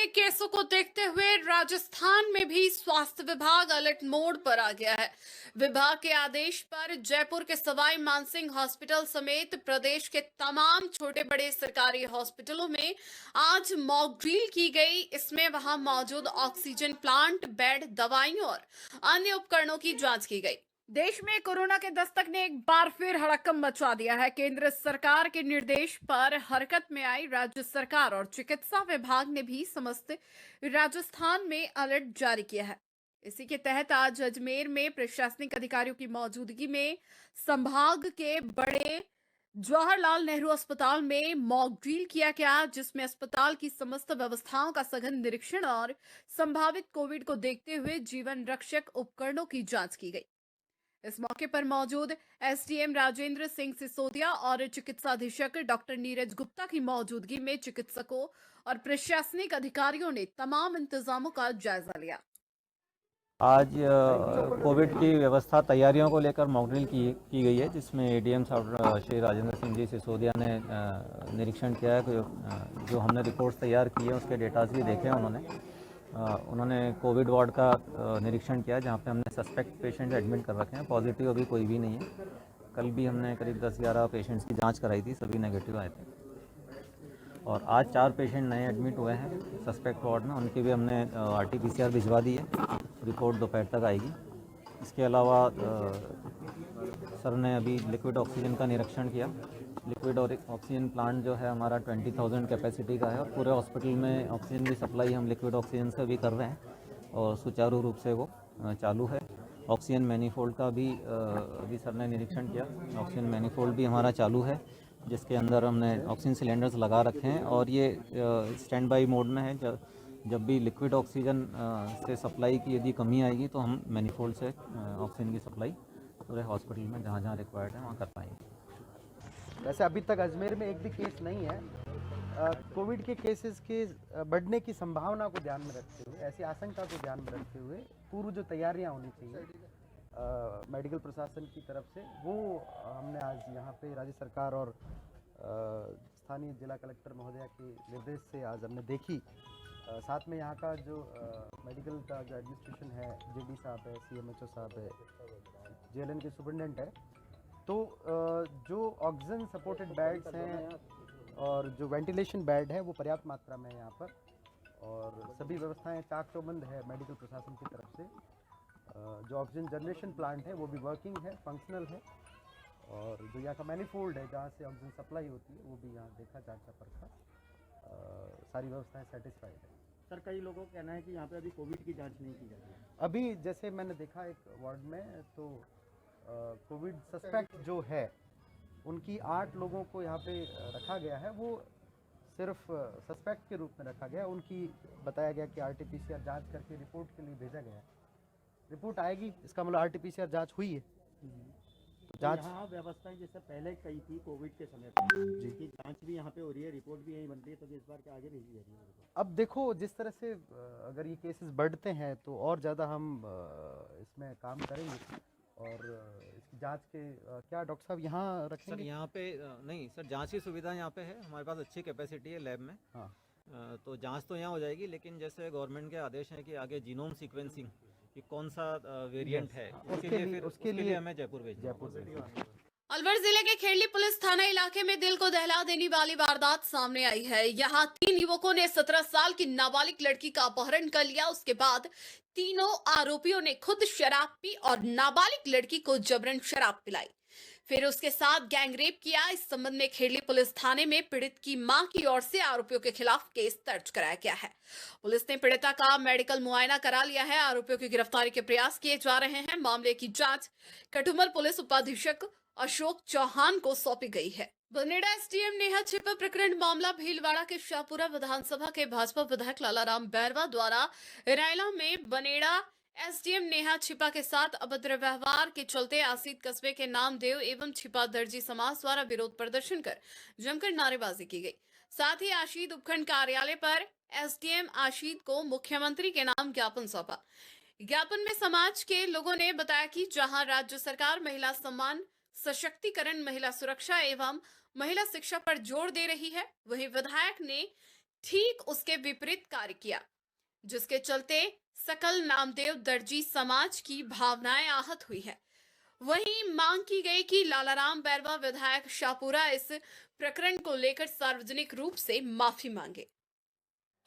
बढ़ते केसों को देखते हुए राजस्थान में भी स्वास्थ्य विभाग अलर्ट मोड पर आ गया है। विभाग के आदेश पर जयपुर के सवाई मानसिंह हॉस्पिटल समेत प्रदेश के तमाम छोटे बड़े सरकारी हॉस्पिटलों में आज मॉक ड्रिल की गई। इसमें वहां मौजूद ऑक्सीजन प्लांट, बेड, दवाइयों और अन्य उपकरणों की जांच की गई। देश में कोरोना के दस्तक ने एक बार फिर हड़कंप मचा दिया है। केंद्र सरकार के निर्देश पर हरकत में आई राज्य सरकार और चिकित्सा विभाग ने भी समस्त राजस्थान में अलर्ट जारी किया है। इसी के तहत आज अजमेर में प्रशासनिक अधिकारियों की मौजूदगी में संभाग के बड़े जवाहरलाल नेहरू अस्पताल में मॉक ड्रिल किया गया, जिसमें अस्पताल की समस्त व्यवस्थाओं का सघन निरीक्षण और संभावित कोविड को देखते हुए जीवन रक्षक उपकरणों की जांच की गई। इस मौके पर मौजूद एसडीएम राजेंद्र सिंह सिसोदिया और चिकित्सा अधीक्षक डॉक्टर नीरज गुप्ता की मौजूदगी में चिकित्सकों और प्रशासनिक अधिकारियों ने तमाम इंतजामों का जायजा लिया। आज कोविड की व्यवस्था तैयारियों को लेकर मॉक ड्रिल की गई है, जिसमें एडीएम साहब श्री राजेंद्र सिंह जी सिसोदिया ने निरीक्षण किया है। जो हमने रिपोर्ट्स तैयार की है उसके डेटाज भी देखे हैं। उन्होंने कोविड वार्ड का निरीक्षण किया, जहाँ पे हमने सस्पेक्ट पेशेंट एडमिट कर रखे हैं। पॉजिटिव अभी कोई भी नहीं है। कल भी हमने करीब 10-11 पेशेंट्स की जांच कराई थी, सभी नेगेटिव आए थे। और आज 4 पेशेंट नए एडमिट हुए हैं सस्पेक्ट वार्ड में, उनकी भी हमने RT-PCR भिजवा दी है। रिपोर्ट दोपहर तक आएगी। इसके अलावा सर ने अभी लिक्विड ऑक्सीजन का निरीक्षण किया। लिक्विड और ऑक्सीजन प्लांट जो है हमारा 20,000 कैपेसिटी का है और पूरे हॉस्पिटल में ऑक्सीजन की सप्लाई हम लिक्विड ऑक्सीजन से भी कर रहे हैं और सुचारू रूप से वो चालू है। ऑक्सीजन मैनीफोल्ड का भी अभी सर ने निरीक्षण किया। ऑक्सीजन मैनीफोल्ड भी हमारा चालू है, जिसके अंदर हमने ऑक्सीजन सिलेंडर्स लगा रखे हैं और ये स्टैंड बाई मोड में है। जब भी लिक्विड ऑक्सीजन से सप्लाई की यदि कमी आएगी तो हम मैनीफोल्ड से ऑक्सीजन की सप्लाई पूरे हॉस्पिटल में जहाँ जहाँ रिक्वायर्ड है वहाँ कर पाएंगे। वैसे अभी तक अजमेर में एक भी केस नहीं है। कोविड के केसेस के बढ़ने की संभावना को ध्यान में रखते हुए, ऐसी आशंका को ध्यान में रखते हुए पूर्व जो तैयारियां होनी चाहिए मेडिकल प्रशासन की तरफ से, वो हमने आज यहाँ पे राज्य सरकार और स्थानीय जिला कलेक्टर महोदया के निर्देश से आज हमने देखी। साथ में यहाँ का जो मेडिकल का जो एडमिनिस्ट्रेशन है, जेडी साहब है, CMHO साहब है, JLN के सुपरिटेंडेंट है, तो जो ऑक्सीजन सपोर्टेड बेड्स हैं और जो वेंटिलेशन बेड है वो पर्याप्त मात्रा में है यहाँ पर, और सभी व्यवस्थाएं चाक चौबंद है मेडिकल प्रशासन की तरफ से। जो ऑक्सीजन जनरेशन प्लांट है वो भी वर्किंग है, फंक्शनल है, और जो यहाँ का मैनीफोल्ड है जहाँ से ऑक्सीजन सप्लाई होती है वो भी यहाँ देखा, जांचा परखा, सारी व्यवस्थाएं सेटिस्फाइड है। सर, कई लोगों का कहना है कि यहाँ पे अभी कोविड की जांच नहीं की जाती है। अभी जैसे मैंने देखा एक वार्ड में, तो कोविड सस्पेक्ट जो है उनकी 8 लोगों को यहाँ पे रखा गया है। वो सिर्फ सस्पेक्ट के रूप में रखा गया। उनकी बताया गया कि RT-PCR जांच करके रिपोर्ट के लिए भेजा गया है। रिपोर्ट आएगी, इसका मतलब RT-PCR जांच हुई है। तो जांच यहाँ व्यवस्थाएं जैसे पहले कही थी कोविड के समय पर जी की जांच भी यहाँ पे हो रही है, रिपोर्ट भी यहीं बन रही है, तो इस बार के आगे भेजी जा रही है। अब देखो, जिस तरह से अगर ये केसेस बढ़ते हैं तो और ज़्यादा हम इसमें काम करेंगे। और इसकी जांच के क्या डॉक्टर साहब यहाँ रखेंगे? सर यहाँ पे नहीं सर, जांच की सुविधा यहाँ पे है, हमारे पास अच्छी कैपेसिटी है लैब में। हाँ, तो जांच तो यहाँ हो जाएगी, लेकिन जैसे गवर्नमेंट के आदेश हैं कि आगे जीनोम सीक्वेंसिंग कि कौन सा वेरिएंट है, उसके लिए हमें जयपुर भेजना। अलवर जिले के खेड़ली पुलिस थाना इलाके में दिल को दहला देने वाली वारदात सामने आई है। यहाँ 3 युवकों ने 17 साल की नाबालिग लड़की का अपहरण कर लिया। उसके बाद तीनों आरोपियों ने खुद शराब पी और नाबालिग लड़की को जबरन शराब पिलाई, फिर उसके साथ गैंगरेप किया। इस संबंध में खेड़ली पुलिस थाने में पीड़ित की मां की ओर से आरोपियों के खिलाफ केस दर्ज कराया गया है। पुलिस ने पीड़िता का मेडिकल मुआयना करा लिया है। आरोपियों की गिरफ्तारी के प्रयास किए जा रहे हैं। मामले की जांच कठुमल पुलिस उपाधीक्षक अशोक चौहान को सौंपी गई है। बनेड़ा SDM नेहा छिपा प्रकरण मामला भीलवाड़ा के शाहपुरा विधानसभा के भाजपा विधायक लालाराम बैरवा द्वारा रायला में बनेड़ा SDM नेहा छिपा के साथ अभद्र व्यवहार के चलते आसीत कस्बे के नामदेव एवं छिपा दर्जी समाज द्वारा विरोध प्रदर्शन कर जमकर नारेबाजी की गई। साथ ही आशीत उपखंड कार्यालय पर SDM आशीत को मुख्यमंत्री के नाम ज्ञापन सौंपा। ज्ञापन में समाज के लोगों ने बताया कि जहां राज्य सरकार महिला सम्मान, सशक्तिकरण, महिला सुरक्षा एवं महिला शिक्षा पर जोर दे रही है, वहीं विधायक ने ठीक उसके विपरीत कार्य किया, जिसके चलते सकल नामदेव दर्जी समाज की भावनाएं आहत हुई है। वहीं मांग की गई कि लालाराम बैरवा विधायक शाहपुरा इस प्रकरण को लेकर सार्वजनिक रूप से माफी मांगे।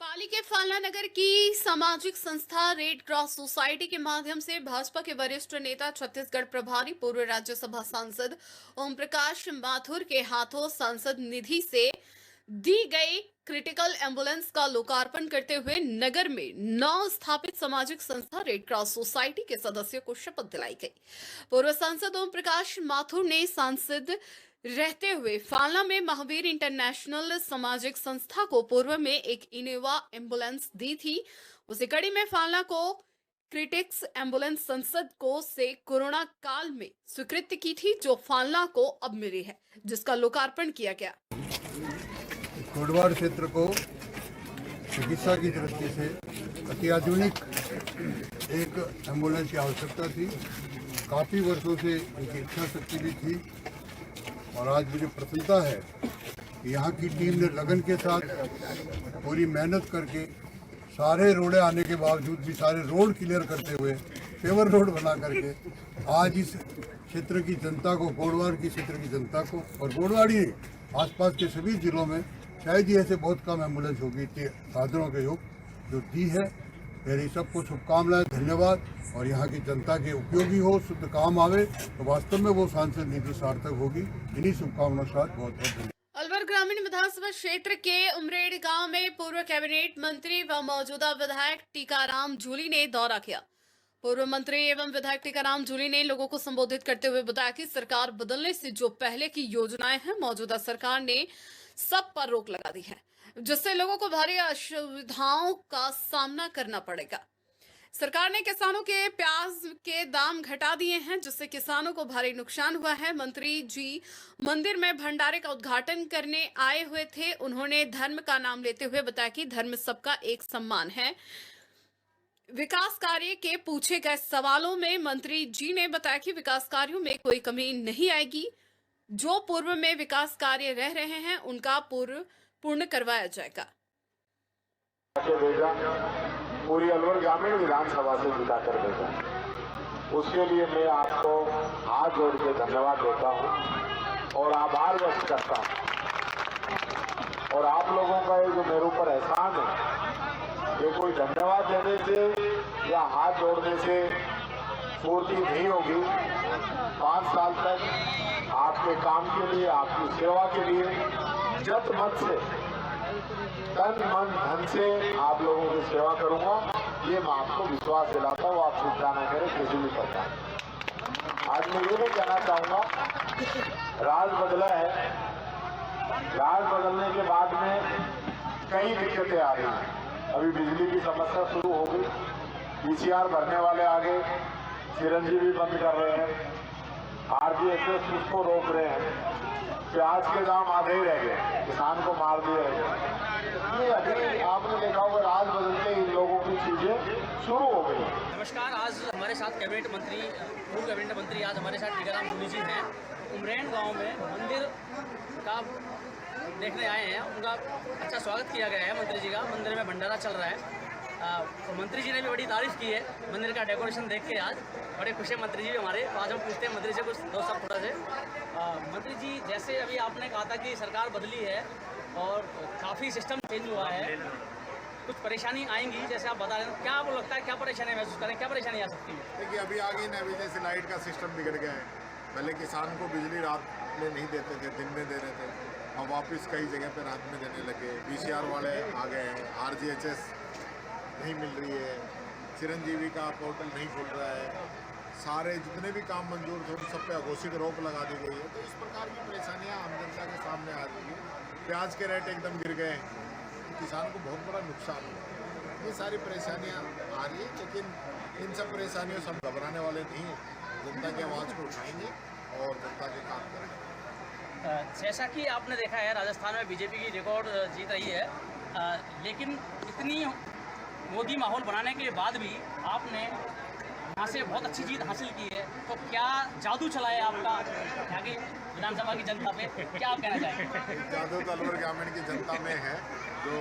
पाली के फालना नगर की सामाजिक संस्था रेड क्रॉस सोसाइटी के माध्यम से भाजपा के वरिष्ठ नेता छत्तीसगढ़ प्रभारी पूर्व राज्यसभा सांसद ओम प्रकाश माथुर के हाथों सांसद निधि से दी गई क्रिटिकल एम्बुलेंस का लोकार्पण करते हुए नगर में नव स्थापित सामाजिक संस्था रेड क्रॉस सोसाइटी के सदस्यों को शपथ दिलाई गई। पूर्व सांसद ओम प्रकाश माथुर ने सांसद रहते हुए फालना में महावीर इंटरनेशनल सामाजिक संस्था को पूर्व में एक इनोवा एम्बुलेंस दी थी। उसी कड़ी में फालना को क्रिटिक्स एम्बुलेंस संसद को से कोरोना काल में स्वीकृति की थी, जो फालना को अब मिली है, जिसका लोकार्पण किया गया। कोटवाड़ क्षेत्र को चिकित्सा की दृष्टि से अत्याधुनिक एक एम्बुलेंस की आवश्यकता थी। काफ़ी वर्षों से उनकी इच्छा शक्ति भी थी और आज मुझे प्रसन्नता है कि यहाँ की टीम ने लगन के साथ पूरी मेहनत करके सारे रोड़े आने के बावजूद भी सारे रोड क्लियर करते हुए पेवर रोड बना करके आज इस क्षेत्र की जनता को, कोटवाड़ की क्षेत्र की जनता को और कोटवाड़ी आसपास के सभी जिलों में शायद ही ऐसे बहुत कम एम्बुलेंस होगी इतने साधनों के योग जो दी है। मेरी सबको शुभकामनाएं, धन्यवाद। और यहाँ की जनता के उपयोगी हो, शुद्ध काम आवे तो वास्तव में वो सांसद निधि सार्थक होगी। इन्हीं शुभकामनाओं के साथ बहुत बहुत धन्यवाद। अलवर ग्रामीण विधानसभा क्षेत्र के उमरेड गांव में पूर्व कैबिनेट मंत्री व मौजूदा विधायक टीकाराम जूली ने दौरा किया। पूर्व मंत्री एवं विधायक टीकाराम जूली ने लोगों को संबोधित करते हुए बताया कि सरकार बदलने से जो पहले की योजनाएं हैं, मौजूदा सरकार ने सब पर रोक लगा दी है, जिससे लोगों को भारी असुविधाओं का सामना करना पड़ेगा। सरकार ने किसानों के प्याज के दाम घटा दिए हैं, जिससे किसानों को भारी नुकसान हुआ है। मंत्री जी मंदिर में भंडारे का उद्घाटन करने आए हुए थे। उन्होंने धर्म का नाम लेते हुए बताया कि धर्म सबका एक सम्मान है। विकास कार्य के पूछे गए सवालों में मंत्री जी ने बताया कि विकास कार्यों में कोई कमी नहीं आएगी। जो पूर्व में विकास कार्य रह रहे हैं उनका पूर्ण करवाया जाएगा। पूरी अलवर ग्रामीण विधानसभा से जिता कर देगा, उसके लिए मैं आपको हाथ जोड़ के धन्यवाद देता हूं और आभार व्यक्त करता हूं। और आप लोगों का ये जो मेरे ऊपर एहसान है, ये कोई धन्यवाद देने से या हाथ जोड़ने से पूर्ति नहीं होगी। 5 साल तक आपके काम के लिए, आपकी सेवा के लिए जत मत से, तन मन धन से आप लोगों की सेवा करूंगा। ये मैं आपको विश्वास दिलाता हूँ। आप चिंता न करें किसी भी प्रकार। आज मैं ये भी कहना चाहूंगा, राज बदला है। राज बदलने के बाद में कई दिक्कतें आ रही हैं। अभी बिजली की समस्या शुरू हो गई, पीसीआर भरने वाले आ गए, चिरंजीवी बंद कर रहे हैं, RGSS उसको रोक रहे हैं, प्याज के दाम आधे ही रह गए, किसान को मार दिया है। ये अभी आपने देखा होगा, राज बदलते इन लोगों की चीजें शुरू हो गई। नमस्कार, आज हमारे साथ कैबिनेट मंत्री, पूर्व कैबिनेट मंत्री आज हमारे साथ टीकाराम जूली जी हैं। उमरेड गांव में मंदिर का देखने आए हैं, उनका अच्छा स्वागत किया गया है मंत्री जी का। मंदिर में भंडारा चल रहा है। तो मंत्री जी ने भी बड़ी तारीफ की है मंदिर का डेकोरेशन देख के। आज बड़े खुश हैं मंत्री जी भी हमारे। तो आज हम पूछते हैं मंत्री जी कुछ दो सब थोड़ा से। मंत्री जी, जैसे अभी आपने कहा था कि सरकार बदली है और काफ़ी सिस्टम चेंज हुआ है, कुछ परेशानी आएंगी जैसे आप बता रहे हैं, क्या आपको लगता है क्या परेशानी महसूस करें, क्या परेशानी आ सकती है? देखिए, अभी आ गई ना, अभी जैसे लाइट का सिस्टम बिगड़ गया है। पहले किसान को बिजली रात में नहीं देते थे, दिन में दे रहे थे, अब वापस कई जगह पे रात में देने लगे। पीसीआर वाले आ गए हैं, RGSS नहीं मिल रही है, चिरंजीवी का पोर्टल नहीं खुल रहा है, सारे जितने भी काम मंजूर थे उन सब पे अघोषित रोक लगा दी गई है। तो इस प्रकार की परेशानियां आम जनता के सामने आ रही है। प्याज के रेट एकदम गिर गए, किसान को बहुत बड़ा नुकसान हुआ। ये सारी परेशानियां आ रही है, लेकिन इन सब परेशानियों से हम घबराने वाले नहीं हैं। जनता की आवाज़ को उठाएंगे और जनता के काम करेंगे। जैसा कि आपने देखा है, राजस्थान में बीजेपी की रिकॉर्ड जीत रही है, लेकिन इतनी मोदी माहौल बनाने के बाद भी आपने यहाँ से बहुत अच्छी जीत हासिल की है, तो क्या जादू चला है आपका यहाँ की विधानसभा की जनता पे, क्या आप कहना चाहेंगे? जादू तो अलवर ग्रामीण की जनता में है, जो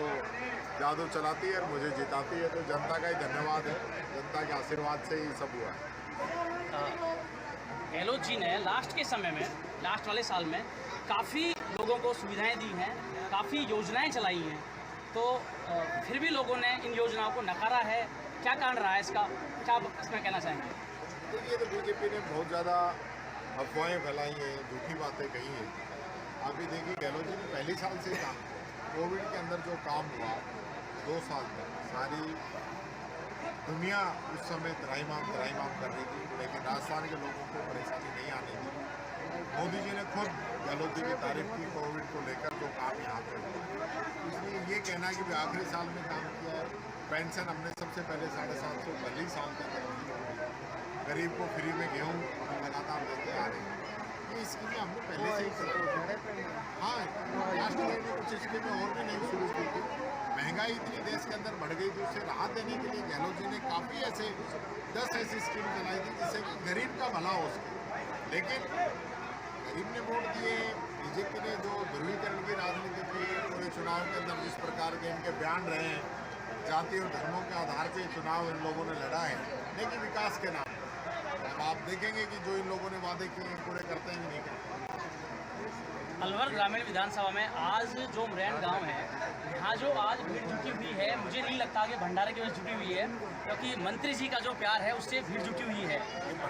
जादू चलाती है और मुझे जिताती है, तो जनता का ही धन्यवाद है। जनता के आशीर्वाद से ही सब हुआ है। गहलोत जी ने लास्ट के समय में, लास्ट वाले साल में काफ़ी लोगों को सुविधाएं दी हैं, काफ़ी योजनाएं चलाई हैं, तो फिर भी लोगों ने इन योजनाओं को नकारा है। क्या कारण रहा है इसका, क्या आप इसमें कहना चाहेंगे? देखिए, तो बीजेपी ने बहुत ज़्यादा अफवाहें फैलाई हैं, झूठी बातें कही हैं। आप भी देखिए, गहलोत जी ने पहले साल से काम, कोविड के अंदर जो काम हुआ 2 साल तक, सारी दुनिया उस समय त्राहिमाम कर रही थी, लेकिन राजस्थान के लोगों को परेशानी नहीं आने दी। मोदी जी ने खुद गहलोत जी की तारीफ की कोविड को लेकर, जो काम यहाँ पे हुआ। इसलिए ये कहना कि भी आखिरी साल में काम किया है, पेंशन हमने सबसे पहले 750 पहले साल तक गरीब को फ्री में गेहूँ लगातार देते आ रहे हैं। ये स्कीमें हमने पहले से ही चलाई। हाँ, लास्ट ईयर में कुछ स्कीमें और भी नहीं शुरू की थी। महंगाई इतनी देश के अंदर बढ़ गई थी, उससे राहत देने के लिए गहलोत जी ने काफ़ी ऐसे 10 ऐसी स्कीम चलाई थी जिससे कि गरीब का भला हो सके। लेकिन गरीब ने वोट दिए, बीजेपी ने जो ध्रुवीकरण की राजनीति की, पूरे चुनाव के अंदर जिस प्रकार के इनके बयान रहे हैं, जाति और धर्मों के आधार पर चुनाव इन लोगों ने लड़ा है, लेकिन विकास के नाम। अब आप देखेंगे कि जो इन लोगों ने वादे किए पूरे करते ही नहीं करते। अलवर ग्रामीण विधानसभा में आज जो मुरैन गांव है, यहाँ जो आज भीड़ जुटी हुई है, मुझे नहीं लगता कि भंडारे की वजह से जुटी हुई है, क्योंकि मंत्री जी का जो प्यार है उससे भीड़ जुटी हुई है।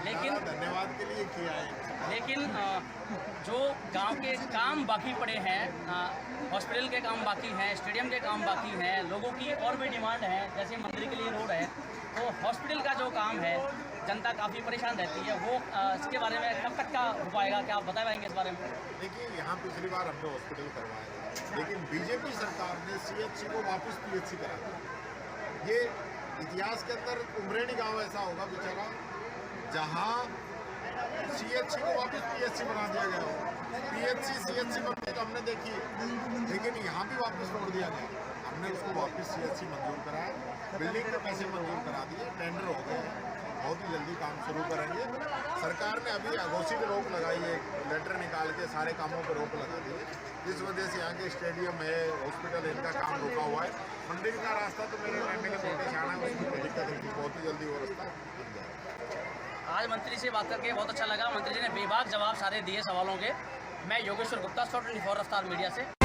लेकिन धन्यवाद के लिए किया है, लेकिन जो गांव के काम बाकी पड़े हैं, हॉस्पिटल के काम बाकी हैं, स्टेडियम के काम बाकी हैं, लोगों की और भी डिमांड है, जैसे मंदिर के लिए रोड है, तो हॉस्पिटल का जो काम है जनता काफ़ी परेशान रहती है, वो इसके बारे में कब तक का हो पाएगा, क्या आप बता पाएंगे इस बारे में? देखिए, यहाँ पिछली बार हमने हॉस्पिटल करवाया, लेकिन बीजेपी सरकार ने CHC को वापस PHC करा दिया। ये इतिहास के अंदर उमरेनी गांव ऐसा होगा बेचारा जहाँ CHC को वापस PHC बना दिया गया हो। PHC CHC बनने तो हमने देखी, लेकिन यहाँ भी वापस छोड़ दिया गया। हमने उसको वापस CHC मंजूर कराया, बिल्डिंग के पैसे मंजूर करा दिए, टेंडर हो गए, बहुत ही जल्दी काम शुरू करेंगे। सरकार ने अभी अघोषित रोक लगाई है, लेटर निकाल के सारे कामों पर रोक लगा दी है। इस वजह से यहाँ के स्टेडियम है, हॉस्पिटल, इनका काम रुका हुआ है। मंदिर का रास्ता तो मेरे MLA नोटिस आना है, उसमें कोई दिक्कत नहीं, बहुत ही जल्दी वो रास्ता बन जाएगा। आज मंत्री से बात करके बहुत अच्छा लगा। मंत्री जी ने बेबाक जवाब सारे दिए सवालों के। मैं योगेश्वर गुप्ता, 24 रफ्तार मीडिया से।